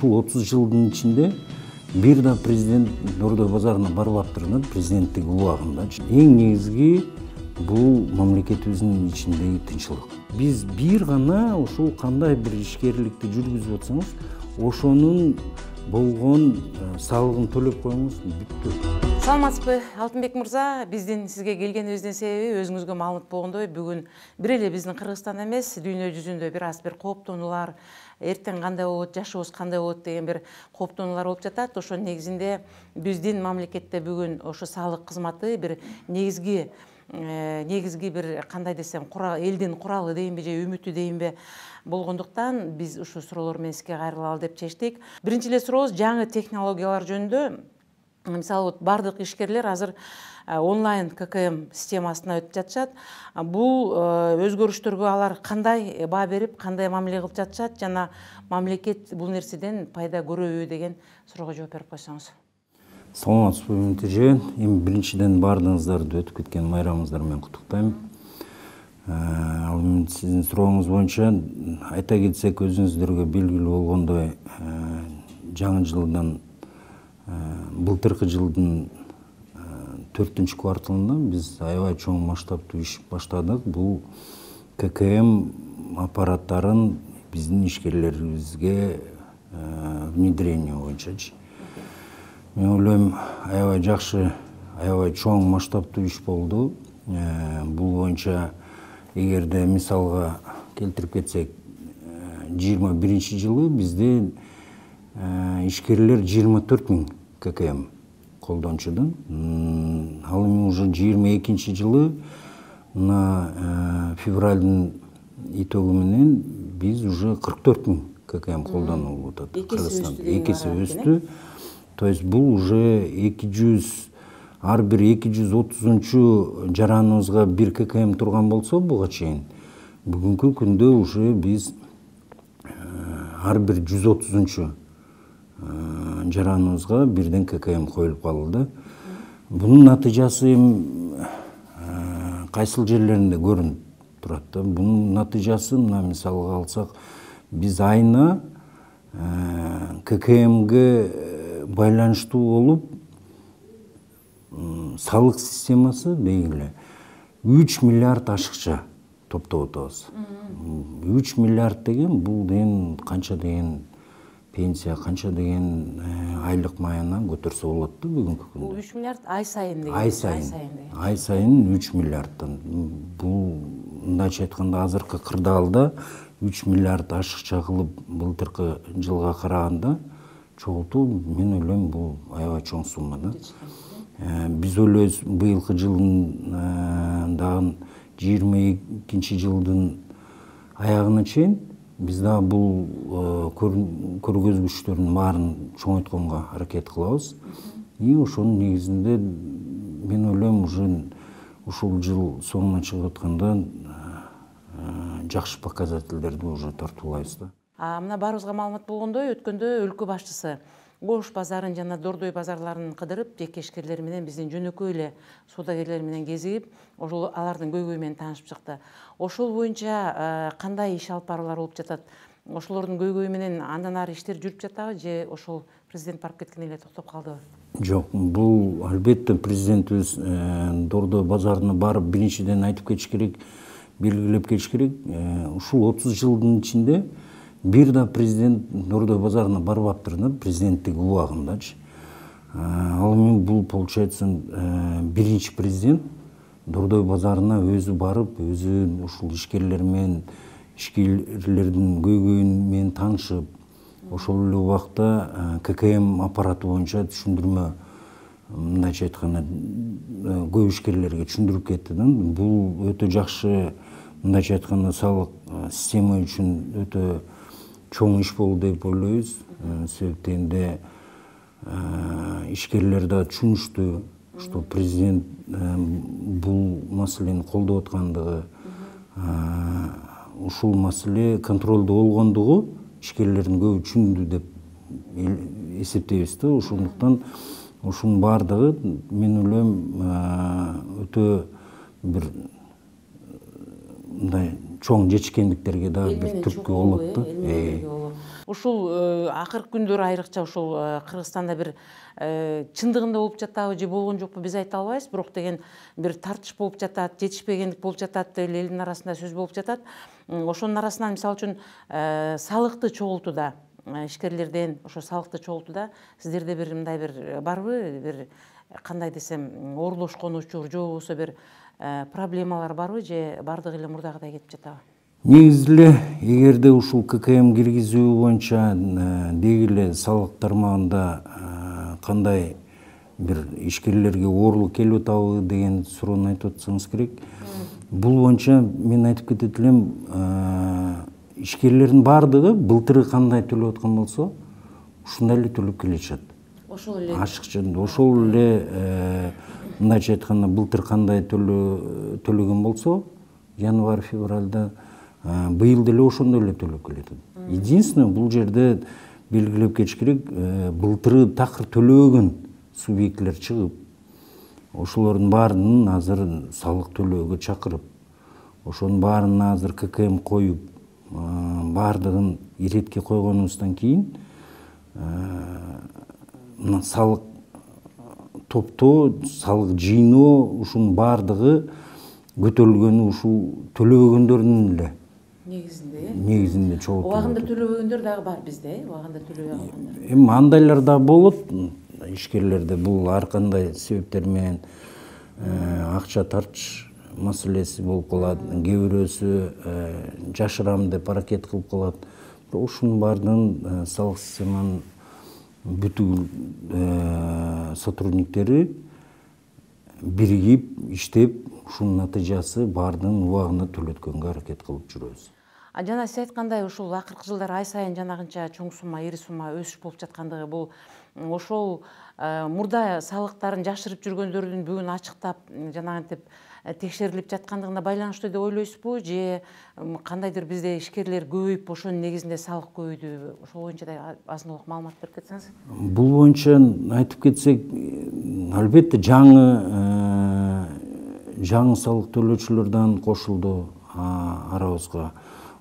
ушул 30 жылдын ичинде бир да президент Дордой базарына барып аптырынат президенттик убагында. Эң негизги бул мамлекетибиздин ичиндеги тынччылык. Биз бир гана ушул кандай бир ишкерликти жүргүзүп атсаңыз, ошонун болгон салыгын төлөп коюңуз, бүттү. Саламатсызбы, Алтынбек мырза, биздин сизге келгенибиздин себеби өзүңүзгө маалымат болгондой, бүгүн бир эле биздин Кыргызстанда эмес, дүйнө жүзүндө бир аз бир кооптонуулар, эртең кандай болот, жашообуз кандай болот деген бир кооптонуулар болуп жатат. Ошонун негизинде биздин мамлекетте бүгүн ошо салык кызматы бир негизги бир кандай десем, элдин куралы дейинби же үмүтү дейинби болгондуктан биз ушул суроолор менен сизге кайрылалы деп чечтик. Биринчи эле сурообуз жаңы технологиялар жөнүндө. Мисалы, бардык ишкерлер азыр онлайн ККМ системасына өтүп жатышат. Бул өзгөрүштөргө алар кандай баа берип, кандай мамиле кылып жатышат жана мамлекет бул нерседен пайда көрөбү деген суроого жооп берип койсоңуз. Саламатсызбы, Ментеже. Эми биринчиден баардыгыңыздарды өтүп кеткен майрамыңыздар менен куттуктайм. Ал эми сиздин сурооңуз боюнча айта кетсек, өзүңүздөргө белгилүү болгондой, жаңы жылдан былтыркы жылдын 4-кварталында биз аябай чоң масштабтуу иш баштадык. Бул ККМ аппараттарын биздин ишкерлерибизге внедрение боюнчачы. Мен ойлойм, аябай жакшы, аябай чоң масштабтуу иш болду. Бул боюнча эгерде мисалга келтирип кетсек, 21 жылы бизде ишкерлер 24 000 ККМ колдончудан. Ал эми уже 22 жылы на февралдын итогу менен биз уже 44 000 ККМ колдонулуп атат. Эки эсе өстү. То есть бул уже 200, ар бир 230-чу жараныбызга 1 ККМ турган болсо буга чейин, бүгүнкү күндө уже биз ар бир 130-чу жараныбызга бирден ККМ коюлуп калды. Бунун натыйжасы кайсыл жерлеринде көрүнүп турат да. Бунун натыйжасы, мына мисалга алсак, биз айына ККМге байланыштуу болуп салык системасы белгиле 3 миллиард ашыкча топтоп атабыз. 3 миллиард деген бул деген канча деген пенсия, канча деген айлык маянан көтөрсө болот да бүгүнкү күндө. Бул 3 миллиард ай сайын деген. Ай сайын 3 миллиардтан. Бул мындайча айтканда азыркы кырдаалда 3 миллиард ашыкча кылып былтыркы жылга караганда чогултуу, мен ойлойм, бул аябай чоң сумма да. Биз ойлойбуз, быйылкы жылдын дагы 22 жылдын аягына чейин биз да бул көргөзгүчтөрдүн баарын чоңойтконго аракет кылабыз. И ошонун негизинде мен ойлойм, уже ушул жыл соңуна чыгып атканда жакшы показательдерди уже тартуулайбыз да. Мына баарыбызга маалымат болгондой, өткөндө өлкө башчысы Ош базарын жана Дордой базарларын кыдырып, жеке ишкерлер менен, биздин жөнөкөй эле соодагерлер менен кезигип, ошол алардын көйгөйү менен таанышып чыкты. Ошол боюнча кандай иш алып баруулар болуп жатат? Ошолордун көйгөйү менен андан ары иштер жүрүп жатабы же ошол президент барып кеткен эле токтоп калдыбы? Жок, бул албетте президентибиз Дордой базарына барып биринчиден айтып кетиш керек, белгилеп кетиш керек. Ушул 30 жылдын ичинде бир да президент Дордой базарына барып аптырынат президенттик убагындачы. Ал эми бул получается биринчи президент Дордой базарына өзү барып, өзү ушул ишкерлер менен, ишкерлердин көйгөйү менен таанышып, ошол эле убакта ККМ аппараты боюнча түшүндүрмө, мындайча айтканда, көп ишкерлерге түшүндүрүп кетти да. Бул өтө жакшы, мындайча айтканда, салык система үчүн өтө чоң иш болду деп ойлойбуз. Себептенде ишкерлер да түшүнүштү, что президент бул маселени колдоп аткандыгы, ушул маселе контролдо болгондугу ишкерлердин көбү түшүндү деп эсептейбиз да. Ошондуктан ушунун баардыгы, мен ойлойм, өтө бир мындай чоң жетишкендиктерге да бир түрткү болот да. Ушул акыркы күндөр айрыкча ушул Кыргызстанда бир чындыгында болуп жатабы же болгон жокпу биз айта албайбыз, бирок деген бир тартыш болуп жатат, жетишпегендик болуп жатат, элдин арасында сөз болуп жатат. Ошонун арасынан мисалы үчүн салыкты чогултууда, ишкерлерден ошо салыкты чогултууда сиздерде бир мындай бир барбы, бир кандай десем оорлошкон учур же болбосо бир проблемалар барбы же бардыгы эле мурдагыдай кетип жатабы? Негизи эле эгерде ушул ККМ киргизүү боюнча деги эле салык тармагында кандай бир ишкерлерге оорлук келип атабы деген суроону айтып атсаңыз керек. Бул боюнча мен айтып кетет элем, ишкерлердин баардыгы былтыры кандай төлөп аткан болсо, ушундай эле төлөп келишет. Ошол эле Ашыкча ошол эле мындайча айтканда былтыр кандай төлөгөн болсо, январь февралда быйыл деле ошондой эле төлөп келет. Единственное, бул жерде белгилеп кетиш керек, былтыры такыр төлөгөн субъектлер чыгып, ошолордун баарынын азыр салык төлөөгө чакырып, ошонун баарына азыр ККМ коюп, баардыгын иретке койгонубуздан кийин мына салык топтоо, салык жыйноо, ушунун баардыгы көтөрүлгөнү ушул төлөбөгөндөрдүн эле негизинде чогултулат. Убагында төлөбөгөндөр дагы бар бизде, убагында төлөбөй калгандар. Эми андайлар да болот. Ишкерлерде бул ар кандай себептер менен акча тартыш маселеси болуп калат. Кээ бирөөсү жашырам деп аракет кылып калат. Ушунун баардыгын салык системанын бүтүн сотрудниктери биригип иштеп, ушунун натыйжасы баардыгын убагында төлөткөнгө аракет кылып жүрөбүз. Жана сиз айткандай ушул акыркы жылдар ай сайын жанагынча чоң сумма, ири сумма өсүш болуп жаткандыгы, бул ошол мурда салыктарын жашырып жүргөндөрдүн бүгүн ачыктап жанагынтип текшерилип жаткандыгына байланыштуу деп ойлойсузбу, же кандайдыр бизде ишкерлер көбөйүп ошонун негизинде салык көбөйдүбү? Ошол боюнча да азын улак маалымат берип кетсеңиз. Бул боюнча айтып кетсек, албетте жаңы салык төлөөчүлөр дагы кошулду арабызга.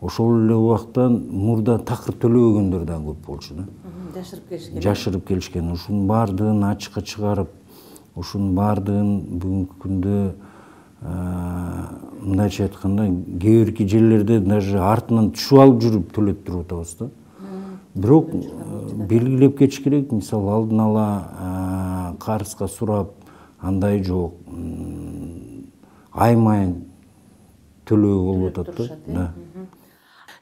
Ошол эле убакта мурда такыр төлөбөгөндөр дагы көп болчу да. Жашырып келишкен. Ушунун баардыгын ачыкка чыгарып, ушунун баардыгын бүгүнкү күндө мындайча айтканда кээ бирки жерлерде даже артынан түшүп алып жүрүп төлөп туруп атабыз да. Бирок белгилеп кетиш керек, мисалы алдын ала карызга сурап, андай жок, ай майын төлөө болуп атат да.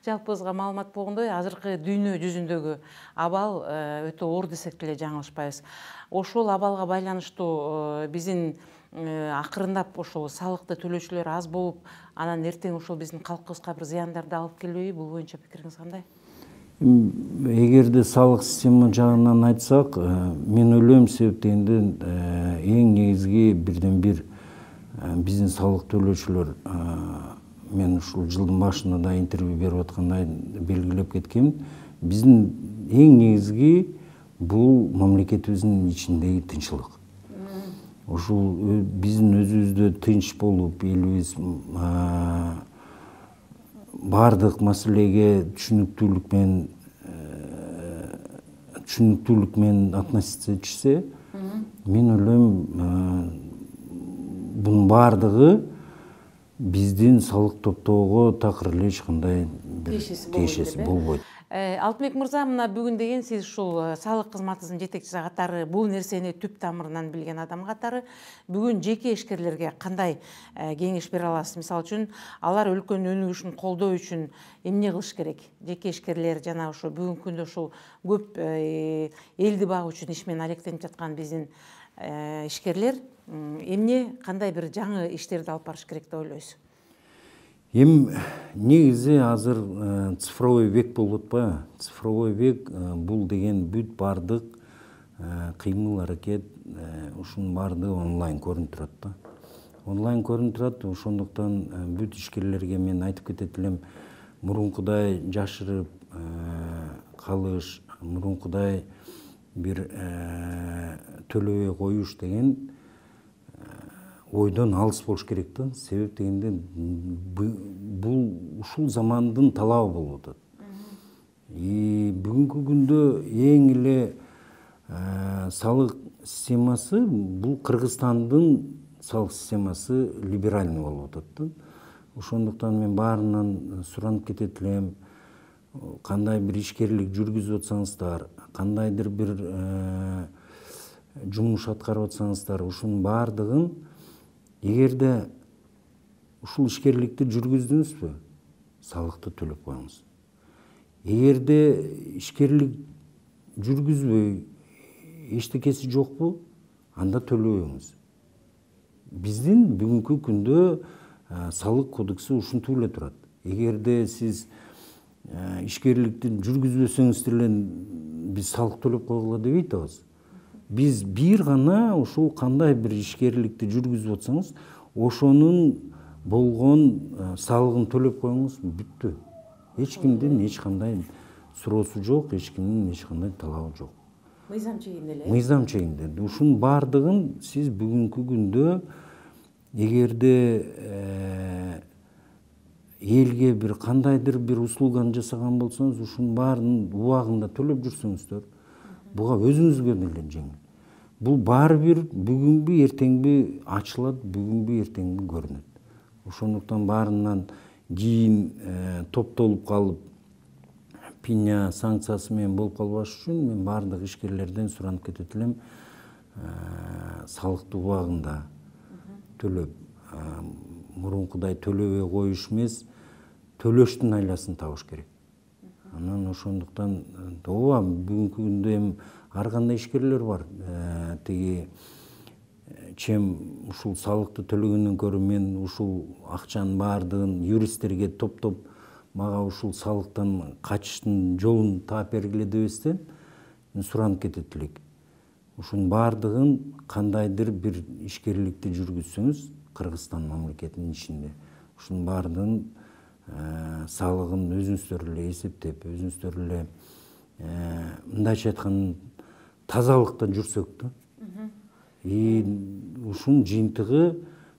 Жалпыбызга маалымат болгондой, азыркы дүйнө жүзүндөгү абал өтө оор десек деле жаңылышпайбыз. Ошол абалга байланыштуу биздин акырындап ошол салыкты төлөөчүлөр аз болуп, анан эртең ошол биздин калкыбызга бир зыяндарды алып келбейби? Бул боюнча пикириңиз кандай? Эгерде салык система жагынан айтсак, мен ойлойм, себеп дегенде эң негизги бирден бир биздин салык төлөөчүлөр, мен ушул жылдын башында да интервью берип аткандай белгилеп кеткем, биздин эң негизги бул мамлекетибиздин ичиндеги тынччылык. Ушул биздин өзүбүздө тынч болуп, элибиз баардык маселеге түшүнүктүүлүк менен относиться этишсе, мен ойлойм, бунун баардыгы биздин салык топтоого такыр эле эч кандай тиешеси болбойт. Алтынбек мырза, мына бүгүн деген сиз ушул салык кызматынын жетекчиси катары, бул нерсени түп тамырынан билген адам катары, бүгүн жеке ишкерлерге кандай кеңеш бере аласыз? Мисалы үчүн, алар өлкөнүн өнүгүшүн колдоо үчүн эмне кылыш керек? Жеке ишкерлер жана ошо бүгүнкү күндө ушул көп элди багуу үчүн иш менен алектенип жаткан биздин ишкерлер эмне, кандай бир жаңы иштерди алып барыш керек деп ойлойсуз? Негизи азыр цифровой век болуп атпайбы? Цифровой век бул деген бүт баардык кыймыл аракет, ушунун баардыгы онлайн көрүнүп турат да. Онлайн көрүнүп турат, ошондуктан бүт ишкерлерге мен айтып кетет элем, мурункудай жашырып калыш, мурункудай бир төлөбөй коюш деген ойдон алыс болуш керек да. Себеп дегенде бул ушул замандын талабы болуп атат. Бүгүнкү күндө эң эле салык системасы бул Кыргызстандын салык системасы либеральный болуп атат. Ошондуктан мен баарынан суранып кетет элем, кандай бир ишкерлик жүргүзүп атсаңыздар, кандайдыр бир жумуш аткарып атсаңыздар, ушунун баардыгын эгерде ушул ишкерликти жүргүздүңүзбү, салыкты төлөп коюңуз. Эгерде ишкерлик жүргүзбөй, эчтекеси жокпу, анда төлөбөңүз. Биздин бүгүнкү күндө салык кодекси ушинтип эле турат. Эгерде сиз ишкерликти жүргүзбөсөңүз деле биз салык төлөп койгула деп айтабыз. Биз бир гана ушул кандай бир ишкерликти жүргүзүп атсаңыз, ошонун болгон салыгын төлөп коюңуз, бүттү. Эч кимдин эч кандай суроосу жок, эч кимдин эч кандай талабы жок. Мыйзам чегинде эле. Мыйзам чегинде. Ушунун баардыгын сиз бүгүнкү күндө эгерде элге бир кандайдыр бир услуганы жасаган болсоңуз, ушунун баарынын убагында төлөп жүрсөңүздөр, буга өзүңүзгө деле жеңил. Бул баары бир бүгүнбү, эртеңби ачылат, бүгүнбү, эртеңби көрүнөт. Ошондуктан баарынан кийин топтолуп калып, пиня санкциясы менен болуп калбаш үчүн мен баардык ишкерлерден суранып кетет элем, салыкты убагында төлөп, мурункудай төлөбөй коюш эмес, төлөштүн айласын табыш керек. Анан ошондуктан ооба бүгүнкү күндө эми ар кандай ишкерлер бар. Тиги чем ушул салыкты төлөгөндөн көрө мен ушул акчанын баардыгын юристтерге топтоп мага ушул салыктан качыштын жолун таап бергиле дебестен суранып кетет элек. Ушунун баардыгын кандайдыр бир ишкерликти жүргүзсөңүз Кыргызстан мамлекетинин ичинде ушунун баардыгын салыгын өзүңүздөр эле эсептеп, өзүңүздөр эле мындайча айтканда тазалыкта жүрсөк да. Ушунун жыйынтыгы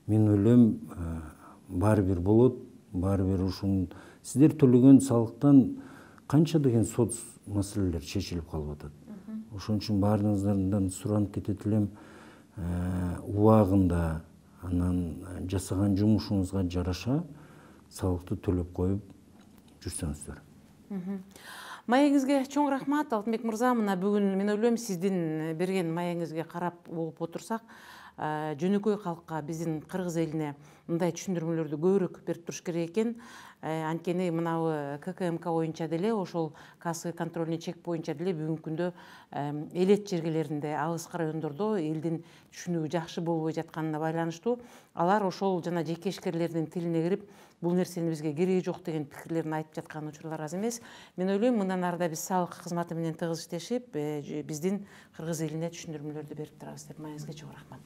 мен ойлойм баары бир болот, баары бир ушунун сиздер төлөгөн салыктан канча деген сот маселелер чечилип калып атат. Ошон үчүн баарыңыздардан суранып кетет элем, убагында анан жасаган жумушуңузга жараша салыкты төлөп коюп жүрсөңүздөр. Маегиңизге чоң рахмат, Алтынбек мырза. Мына бүгүн мен ойлойм сиздин берген маегиңизге карап угуп отурсак, жөнөкөй калкка, биздин кыргыз элине мындай түшүндүрмөлөрдү көбүрөөк берип туруш керек экен. Анткени мынабы ККМК боюнча деле, ошол кассовый контрольный чек боюнча деле бүгүнкү күндө элет жергелеринде, алыскы райондордо элдин түшүнүгү жакшы болбой жатканына байланыштуу алар ошол жана жеке ишкерлердин тилине кирип, бул нерсенин бизге кереги жок деген пикирлерин айтып жаткан учурлар аз эмес. Мен ойлойм мындан арыда биз салык кызматы менен тыгыз иштешип, биздин кыргыз элине түшүндүрмөлөрдү берип турабыз деп. Маегиңизге чоң рахмат.